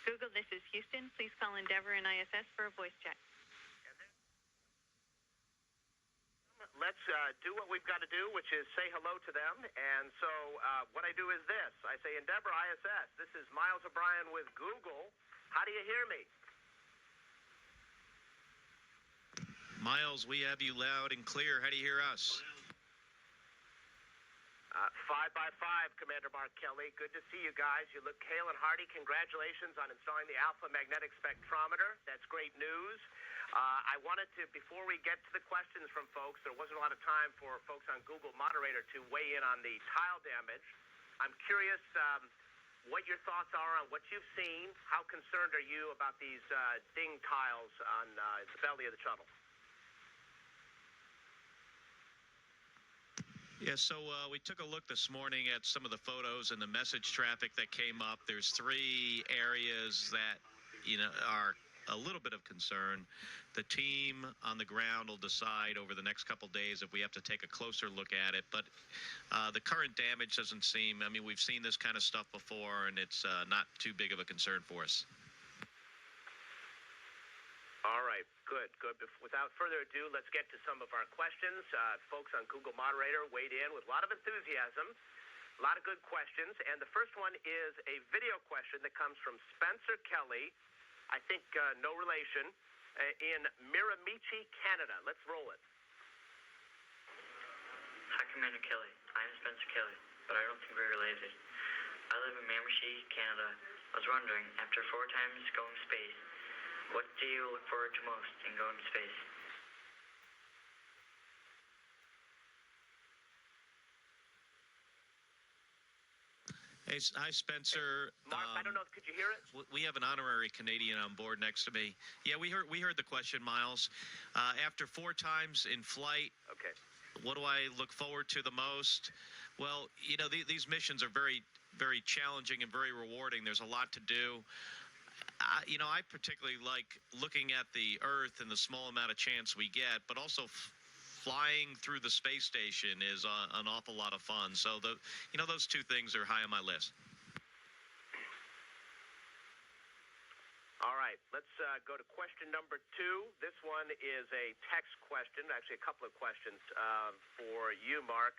Google, this is Houston. Please call Endeavour and ISS for a voice check. Let's do what we've got to do, which is say hello to them. And so what I do is this. I say, Endeavour ISS, this is Miles O'Brien with Google. How do you hear me? Miles, we have you loud and clear. How do you hear us? 5 by 5, Commander Mark Kelly. Good to see you guys. You look hale and hearty. Congratulations on installing the Alpha Magnetic Spectrometer. That's great news. I wanted to, before we get to the questions from folks, there wasn't a lot of time for folks on Google Moderator to weigh in on the tile damage. I'm curious what your thoughts are on what you've seen. How concerned are you about these ding tiles on the belly of the shuttle? Yeah, so we took a look this morning at some of the photos and the message traffic that came up. There's 3 areas that, are a little bit of concern. The team on the ground will decide over the next couple days if we have to take a closer look at it. But the current damage doesn't seem, we've seen this kind of stuff before, and it's not too big of a concern for us. All right, good. Without further ado, let's get to some of our questions. Folks on Google Moderator weighed in with a lot of enthusiasm, a lot of good questions. And the first one is a video question that comes from Spencer Kelly, I think no relation, in Miramichi, Canada. Let's roll it. Hi, Commander Kelly. I'm Spencer Kelly, but I don't think we're related. I live in Miramichi, Canada. I was wondering, after 4 times going to space, what do you look forward to most in going to space? Hey, hi, Spencer. Mark, I don't know. Could you hear it? We have an honorary Canadian on board next to me. Yeah, we heard the question, Miles. After 4 times in flight, okay, what do I look forward to the most? Well, these missions are very, very challenging and very rewarding. There's a lot to do. I particularly like looking at the Earth and the small amount of chance we get, but also flying through the space station is an awful lot of fun. So those 2 things are high on my list. All right, let's go to question number 2. This one is a text question, actually a couple of questions for you, Mark.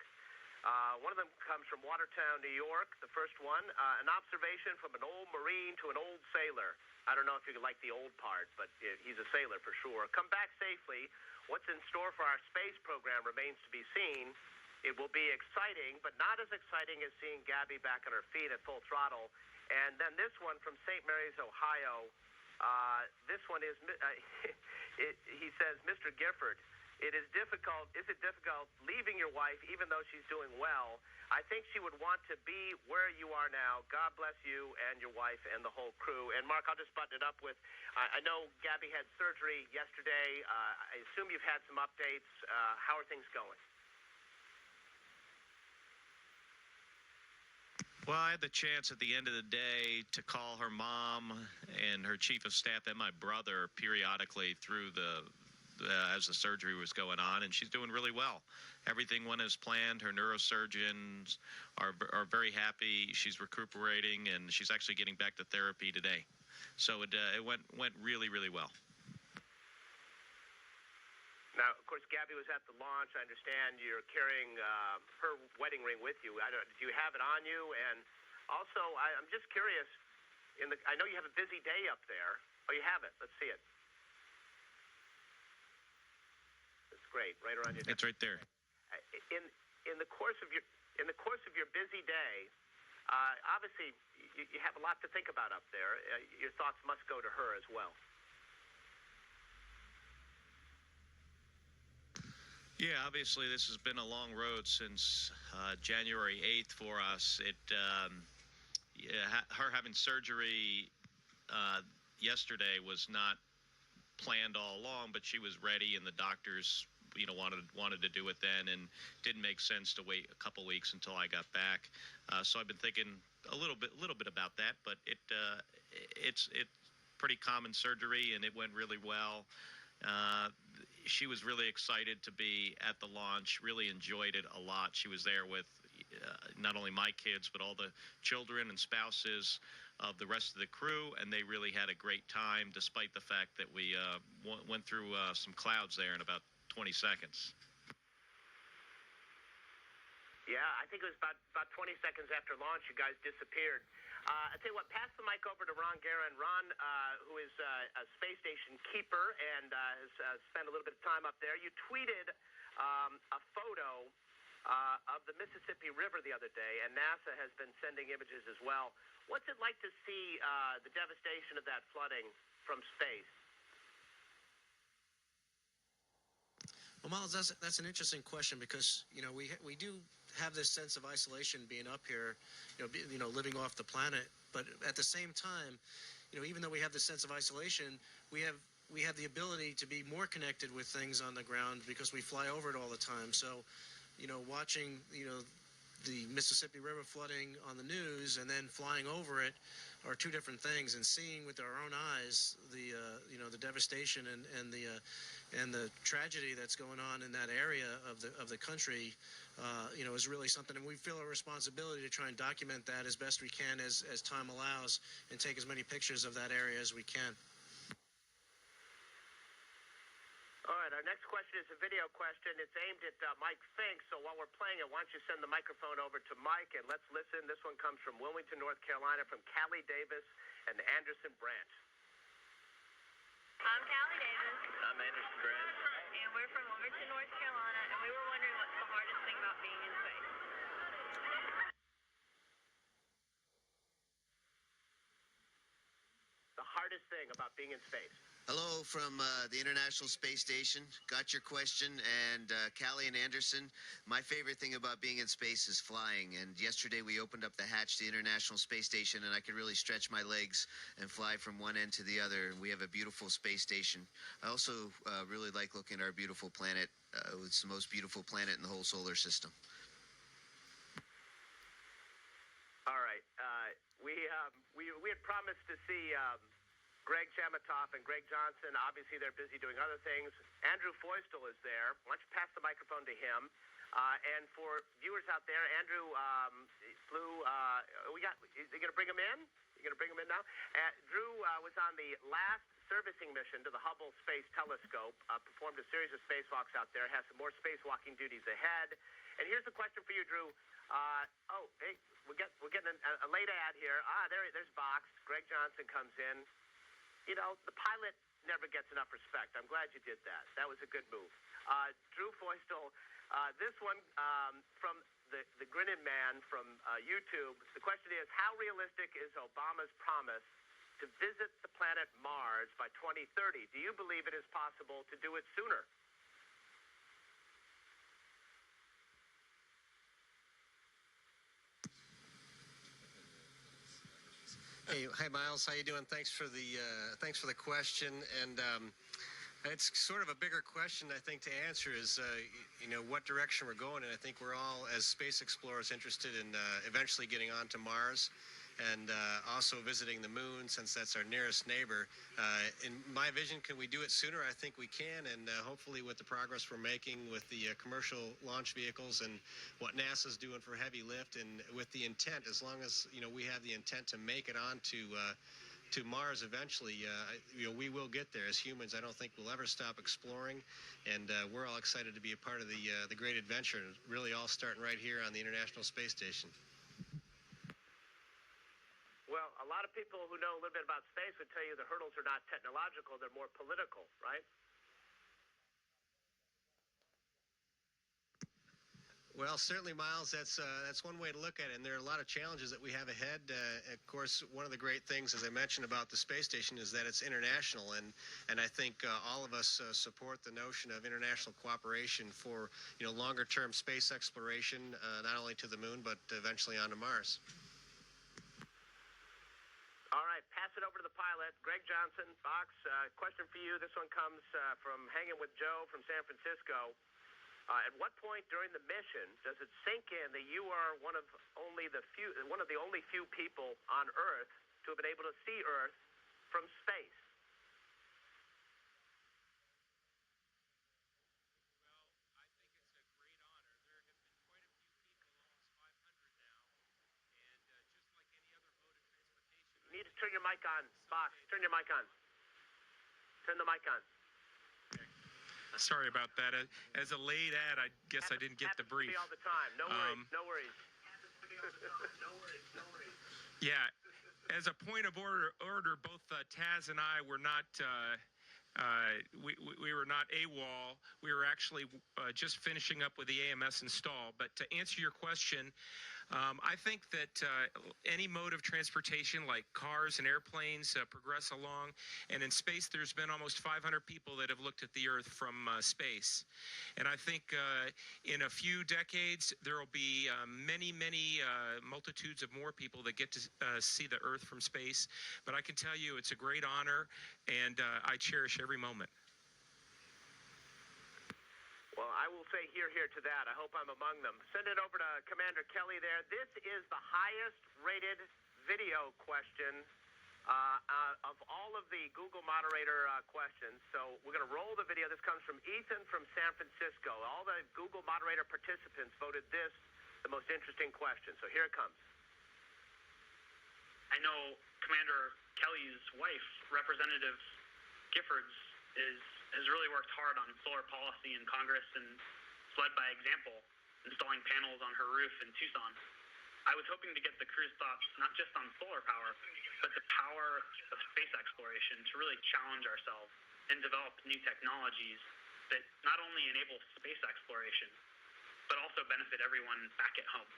One of them comes from Watertown, New York. The first one, an observation from an old Marine to an old sailor. I don't know if you like the old part, but he's a sailor for sure. Come back safely. What's in store for our space program remains to be seen. It will be exciting, but not as exciting as seeing Gabby back on her feet at full throttle. And then this one from St. Mary's, Ohio. This one is, he says, Mr. Gifford, is it difficult leaving your wife even though she's doing well? I think she would want to be where you are now. God bless you and your wife and the whole crew. And Mark, I'll just button it up with, I know Gabby had surgery yesterday. I assume you've had some updates. How are things going? Well, I had the chance at the end of the day to call her mom and her chief of staff and my brother periodically through as the surgery was going on, and she's doing really well. Everything went as planned. Her neurosurgeons are very happy. She's recuperating, and she's actually getting back to therapy today. So it went really, really well. Now, of course, Gabby was at the launch. I understand you're carrying her wedding ring with you. Do you have it on you? And also, I'm just curious. I know you have a busy day up there. Oh, you have it. Let's see it. It's great, right around your neck. It's right there. In the course of your busy day, obviously you have a lot to think about up there. Your thoughts must go to her as well. Yeah, obviously this has been a long road since January 8th for us. Her having surgery yesterday was not planned all along, but she was ready, and the doctors, wanted to do it then, and didn't make sense to wait a couple weeks until I got back. So I've been thinking a little bit about that, but it's pretty common surgery, and it went really well. She was really excited to be at the launch, really enjoyed it a lot. She was there with not only my kids, but all the children and spouses of the rest of the crew, and they really had a great time, despite the fact that we went through some clouds there in about 20 seconds. Yeah, I think it was about 20 seconds after launch, you guys disappeared. I tell you what, pass the mic over to Ron Guerra. And Ron, who is a space station keeper and has spent a little bit of time up there, you tweeted a photo of the Mississippi River the other day, and NASA has been sending images as well. What's it like to see the devastation of that flooding from space? Well, Miles, that's an interesting question because we do have this sense of isolation being up here, living off the planet. But at the same time, even though we have this sense of isolation, we have the ability to be more connected with things on the ground because we fly over it all the time. So, watching the Mississippi River flooding on the news and then flying over it are two different things. And seeing with our own eyes the devastation and the tragedy that's going on in that area of the country, is really something. And we feel a responsibility to try and document that as best we can as time allows and take as many pictures of that area as we can. All right, our next question is a video question. It's aimed at Mike Fink, so while we're playing it, why don't you send the microphone over to Mike, and let's listen. This one comes from Wilmington, North Carolina, from Callie Davis and Anderson Brandt. I'm Callie Davis. I'm Anderson Brandt. And we're from Wilmington, North Carolina, and we were wondering what's the hardest thing about being in space. The hardest thing about being in space. Hello from the International Space Station. Got your question. And Callie and Anderson, my favorite thing about being in space is flying. And yesterday we opened up the hatch to the International Space Station, and I could really stretch my legs and fly from one end to the other. And we have a beautiful space station. I also really like looking at our beautiful planet. It's the most beautiful planet in the whole solar system. All right. We had promised to see Greg Chamatoff and Greg Johnson. Obviously, they're busy doing other things. Andrew Feustel is there. Why don't you pass the microphone to him? And for viewers out there, Andrew flew. Are you going to bring him in? You're going to bring him in now? Drew was on the last servicing mission to the Hubble Space Telescope, performed a series of spacewalks out there, has some more spacewalking duties ahead. And here's the question for you, Drew. Hey, we're getting a late ad here. There's Box. Greg Johnson comes in. The pilot never gets enough respect. I'm glad you did that. That was a good move. Drew Feustel, this one from the Grinning Man from YouTube. The question is, how realistic is Obama's promise to visit the planet Mars by 2030? Do you believe it is possible to do it sooner? Hey, Miles, how you doing? Thanks for the question. And it's sort of a bigger question, I think, to answer is, what direction we're going in. I think we're all, as space explorers, interested in eventually getting onto Mars and also visiting the moon, since that's our nearest neighbor. In my vision, can we do it sooner? I think we can, and hopefully with the progress we're making with the commercial launch vehicles and what NASA's doing for heavy lift, and with the intent, as long as we have the intent to make it onto to Mars eventually, we will get there. As humans, I don't think we'll ever stop exploring, and we're all excited to be a part of the great adventure, really all starting right here on the International Space Station. Well, a lot of people who know a little bit about space would tell you the hurdles are not technological, they're more political, right? Well, certainly, Miles, that's one way to look at it, and there are a lot of challenges that we have ahead. Of course, one of the great things, as I mentioned, about the space station is that it's international, and I think all of us support the notion of international cooperation for longer-term space exploration, not only to the moon, but eventually onto Mars. All right, pass it over to the pilot, Greg Johnson. Box, question for you. This one comes from Hanging with Joe from San Francisco. At what point during the mission does it sink in that you are one of the only few people on Earth to have been able to see Earth from space? turn your mic on. Fox, turn your mic on. Turn the mic on. Sorry about that. As a late ad, I guess I didn't get the brief. All the time. No worries. No worries. Yeah. As a point of order, both Taz and I were not. We were not AWOL. We were actually just finishing up with the AMS install. But to answer your question, I think that any mode of transportation like cars and airplanes progress along. And in space, there's been almost 500 people that have looked at the Earth from space. And I think in a few decades, there will be many multitudes of more people that get to see the Earth from space. But I can tell you it's a great honor, and I cherish every moment. Well, I will say hear to that. I hope I'm among them. Send it over to Commander Kelly there. This is the highest rated video question of all of the Google moderator questions. So we're going to roll the video. This comes from Ethan from San Francisco. All the Google moderator participants voted this the most interesting question. So here it comes. I know Commander Kelly's wife, Representative Giffords, has really worked hard on solar policy in Congress and led by example, installing panels on her roof in Tucson. I was hoping to get the crew's thoughts not just on solar power, but the power of space exploration to really challenge ourselves and develop new technologies that not only enable space exploration, but also benefit everyone back at home.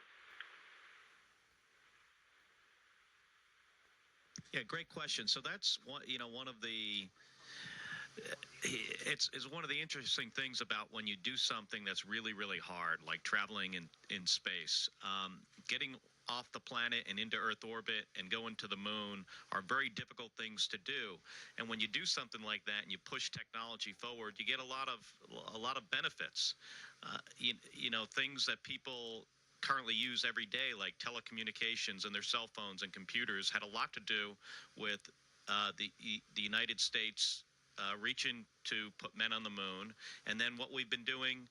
Yeah, great question. So that's one of the it's one of the interesting things about when you do something that's really, really hard, like traveling in space. Getting off the planet and into Earth orbit and going to the moon are very difficult things to do. And when you do something like that and you push technology forward, you get a lot of benefits. Things that people currently use every day, like telecommunications and their cell phones and computers, had a lot to do with the United States reaching to put men on the moon, and then what we've been doing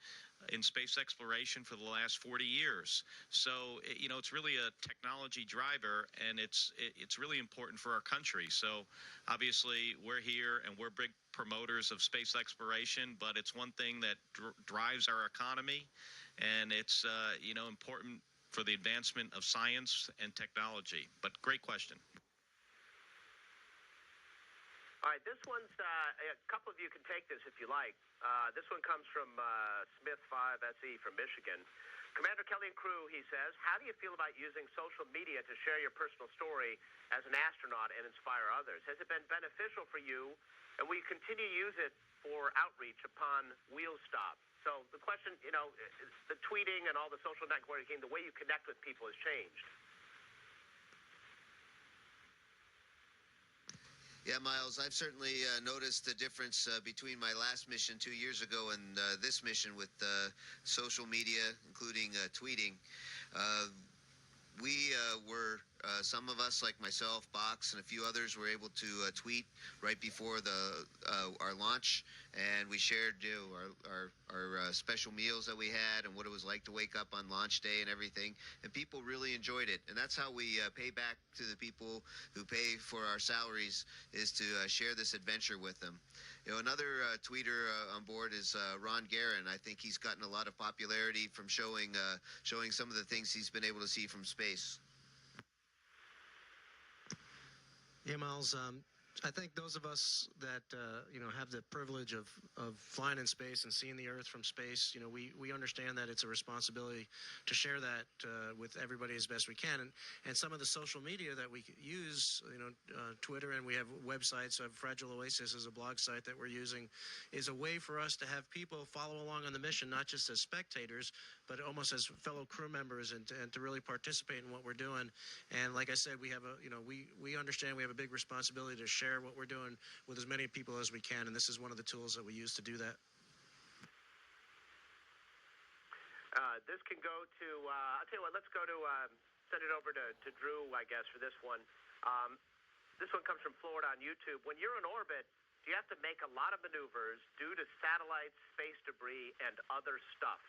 in space exploration for the last 40 years. So, it's really a technology driver, and it's really important for our country. So, obviously, we're here, and we're big promoters of space exploration, but it's one thing that drives our economy, and it's, important for the advancement of science and technology. But great question. All right, this one's, a couple of you can take this if you like. This one comes from Smith 5SE from Michigan. Commander Kelly and crew, he says, how do you feel about using social media to share your personal story as an astronaut and inspire others? Has it been beneficial for you, and will you continue to use it for outreach upon wheel stop? So the question, the tweeting and all the social networking, the way you connect with people has changed. Yeah, Miles, I've certainly noticed the difference between my last mission 2 years ago and this mission with social media, including tweeting. We were, some of us, like myself, Box, and a few others, were able to tweet right before our launch, and we shared our special meals that we had and what it was like to wake up on launch day and everything, and people really enjoyed it. And that's how we pay back to the people who pay for our salaries, is to share this adventure with them. Another tweeter on board is Ron Guerin. I think he's gotten a lot of popularity from showing some of the things he's been able to see from space. Yeah, Miles, I think those of us that have the privilege of flying in space and seeing the Earth from space, we understand that it's a responsibility to share that with everybody as best we can. And some of the social media that we use, Twitter, and we have websites. Fragile Oasis is a blog site that we're using, is a way for us to have people follow along on the mission, not just as spectators, but almost as fellow crew members, and to really participate in what we're doing. And like I said, we have we understand we have a big responsibility to share what we're doing with as many people as we can, and this is one of the tools that we use to do that. This can go to, I'll tell you what, let's go to, send it over to Drew, I guess, for this one. This one comes from Florida on YouTube. When you're in orbit, do you have to make a lot of maneuvers due to satellites, space debris, and other stuff?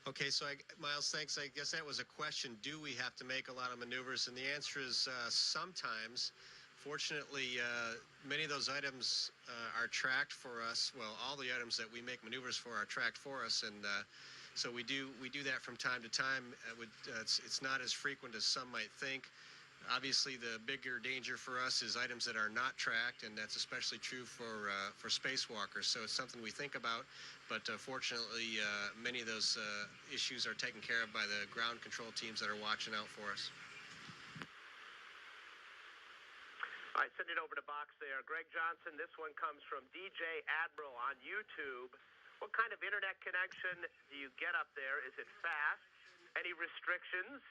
Okay, so Miles, thanks. I guess that was a question. Do we have to make a lot of maneuvers? And the answer is sometimes. Fortunately, many of those items are tracked for us. Well, all the items that we make maneuvers for are tracked for us, and so we do that from time to time. It's not as frequent as some might think. Obviously, the bigger danger for us is items that are not tracked, and that's especially true for spacewalkers. So it's something we think about, but fortunately, many of those issues are taken care of by the ground control teams that are watching out for us. All right, send it over to Box there. Greg Johnson, this one comes from DJ Admiral on YouTube. What kind of internet connection do you get up there? Is it fast? Any restrictions?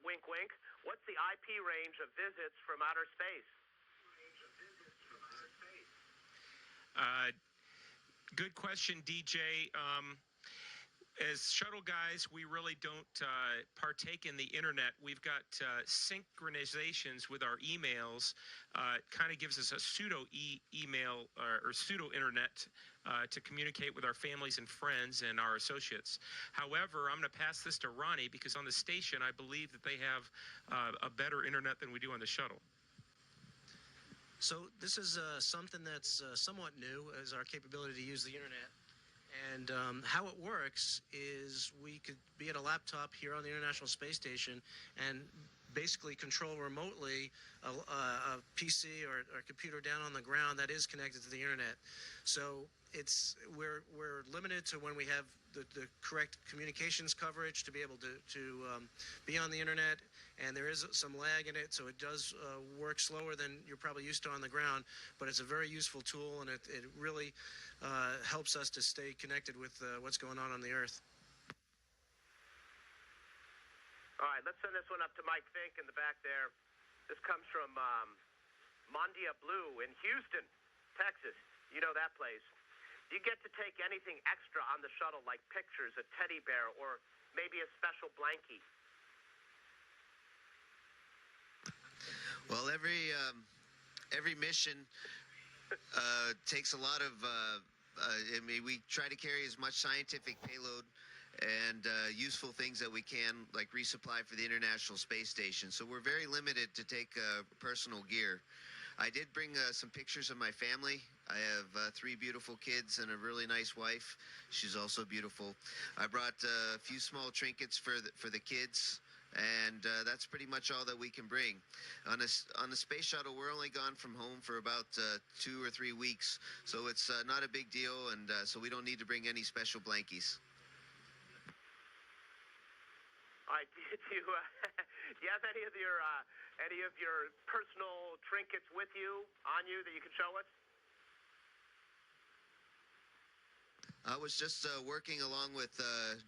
Wink, wink. What's the IP range of visits from outer space? Good question, DJ. As shuttle guys, we really don't partake in the internet. We've got synchronizations with our emails. It kind of gives us a pseudo email or pseudo internet to communicate with our families and friends and our associates. However, I'm going to pass this to Ronnie because on the station, I believe that they have a better internet than we do on the shuttle. So this is something that's somewhat new, as our capability to use the internet. And how it works is we could be at a laptop here on the International Space Station and basically control remotely a PC or a computer down on the ground that is connected to the internet. So we're limited to when we have the correct communications coverage to be able to be on the internet, and there is some lag in it, so it does work slower than you're probably used to on the ground, but it's a very useful tool, and it really helps us to stay connected with what's going on the Earth. All right, let's send this one up to Mike Fink in the back there. This comes from Mondia Blue in Houston, Texas. You know that place. Do you get to take anything extra on the shuttle, like pictures, a teddy bear, or maybe a special blankie? Well, every mission takes a lot of. We try to carry as much scientific payload and useful things that we can, like resupply for the International Space Station. So we're very limited to take personal gear. I did bring some pictures of my family. I have 3 beautiful kids and a really nice wife. She's also beautiful. I brought a few small trinkets for the kids, and that's pretty much all that we can bring. On the space shuttle, we're only gone from home for about 2 or 3 weeks, so it's not a big deal, and so we don't need to bring any special blankies. All right, do you have any of your personal trinkets with you, on you, that you can show us? I was just working along with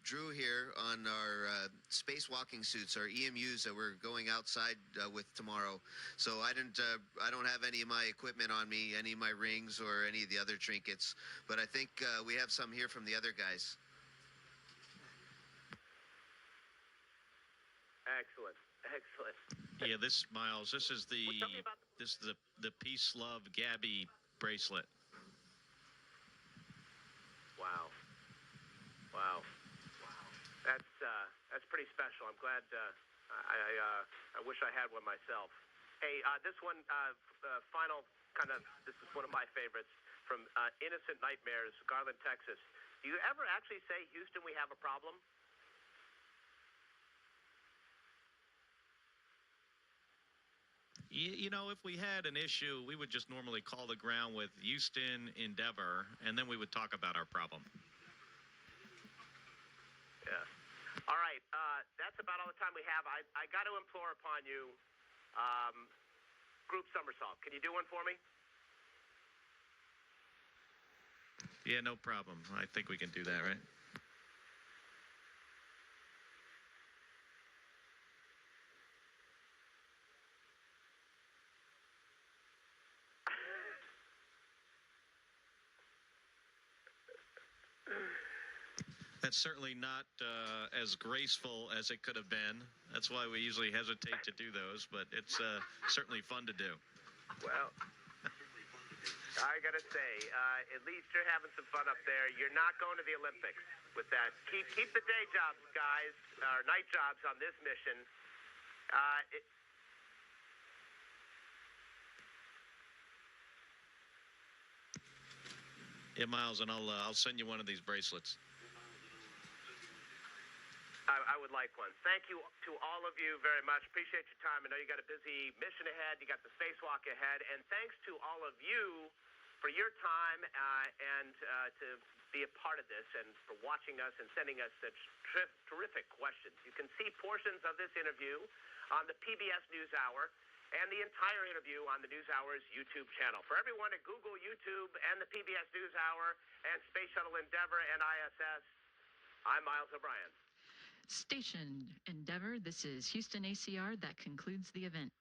Drew here on our spacewalking suits, our EMUs that we're going outside with tomorrow. So I don't have any of my equipment on me, any of my rings or any of the other trinkets. But I think we have some here from the other guys. Excellent. Yeah, Miles, this is the Peace Love Gabby bracelet. Wow. That's pretty special. I'm glad. I wish I had one myself. Hey, this one, final kind of. This is one of my favorites from Innocent Nightmares, Garland, Texas. Do you ever actually say, Houston, we have a problem? You know, if we had an issue, we would just normally call the ground with Houston, Endeavour, and then we would talk about our problem. Yeah. All right. That's about all the time we have. I got to implore upon you, group somersault. Can you do one for me? Yeah, no problem. I think we can do that, right? That's certainly not as graceful as it could have been. That's why we usually hesitate to do those, but it's certainly fun to do. Well, I got to say, at least you're having some fun up there. You're not going to the Olympics. with that. Keep the day jobs, guys, or night jobs on this mission. Yeah, Miles, and I'll send you one of these bracelets. I would like one. Thank you to all of you very much. Appreciate your time. I know you got a busy mission ahead. You got the spacewalk ahead. And thanks to all of you for your time and to be a part of this and for watching us and sending us such terrific questions. You can see portions of this interview on the PBS NewsHour and the entire interview on the NewsHour's YouTube channel. For everyone at Google, YouTube, and the PBS NewsHour and Space Shuttle Endeavour and ISS, I'm Miles O'Brien. Station Endeavour, this is Houston ACR. That concludes the event.